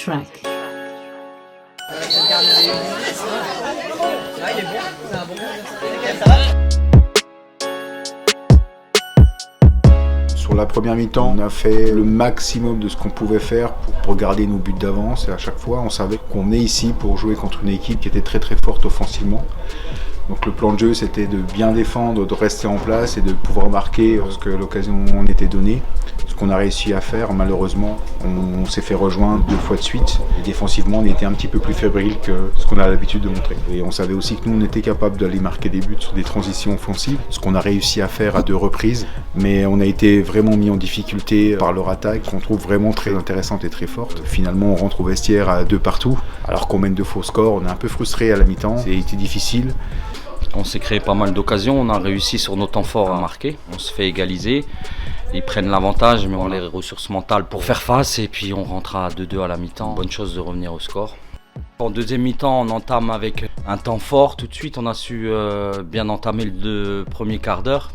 track. Sur la première mi-temps, on a fait le maximum de ce qu'on pouvait faire pour garder nos buts d'avance. Et à chaque fois, on savait qu'on venait ici pour jouer contre une équipe qui était très très forte offensivement. Donc le plan de jeu, c'était de bien défendre, de rester en place et de pouvoir marquer lorsque l'occasion en était donnée. Ce qu'on a réussi à faire, malheureusement, on s'est fait rejoindre 2 fois de suite. Et défensivement, on était un petit peu plus fébrile que ce qu'on a l'habitude de montrer. Et on savait aussi que nous, on était capable d'aller marquer des buts sur des transitions offensives, ce qu'on a réussi à faire à 2 reprises. Mais on a été vraiment mis en difficulté par leur attaque, qu'on trouve vraiment très intéressante et très forte. Finalement, on rentre au vestiaire à 2 partout, alors qu'on mène de faux scores. On est un peu frustré à la mi-temps, c'était difficile. On s'est créé pas mal d'occasions, on a réussi sur nos temps forts à marquer, on se fait égaliser, ils prennent l'avantage mais on a les ressources mentales pour faire face et puis on rentre à 2-2 à la mi-temps, bonne chose de revenir au score. En deuxième mi-temps, on entame avec un temps fort, tout de suite on a su bien entamer le premier quart d'heure.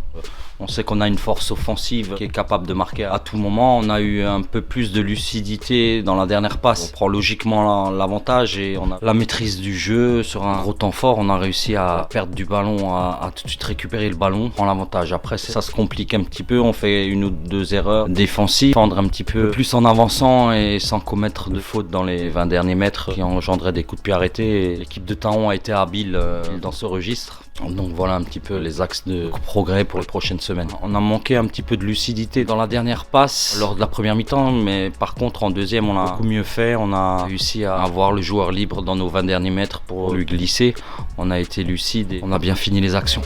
On sait qu'on a une force offensive qui est capable de marquer à tout moment. On a eu un peu plus de lucidité dans la dernière passe. On prend logiquement l'avantage et on a la maîtrise du jeu. Sur un gros temps fort, on a réussi à perdre du ballon, à tout de suite récupérer le ballon. On prend l'avantage. Après, ça se complique un petit peu. On fait 1 ou 2 erreurs défensives. Prendre un petit peu plus en avançant et sans commettre de fautes dans les 20 derniers mètres qui engendraient des coups de pied arrêtés. L'équipe de Taon a été habile dans ce registre. Donc voilà un petit peu les axes de progrès pour les prochaines semaines. On a manqué un petit peu de lucidité dans la dernière passe lors de la première mi-temps, mais par contre en deuxième on a beaucoup mieux fait. On a réussi à avoir le joueur libre dans nos 20 derniers mètres pour lui glisser. On a été lucide et on a bien fini les actions.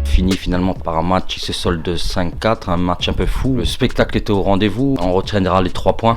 Fini finalement par un match qui se solde 5-4, un match un peu fou. Le spectacle était au rendez-vous, on retiendra les 3 points.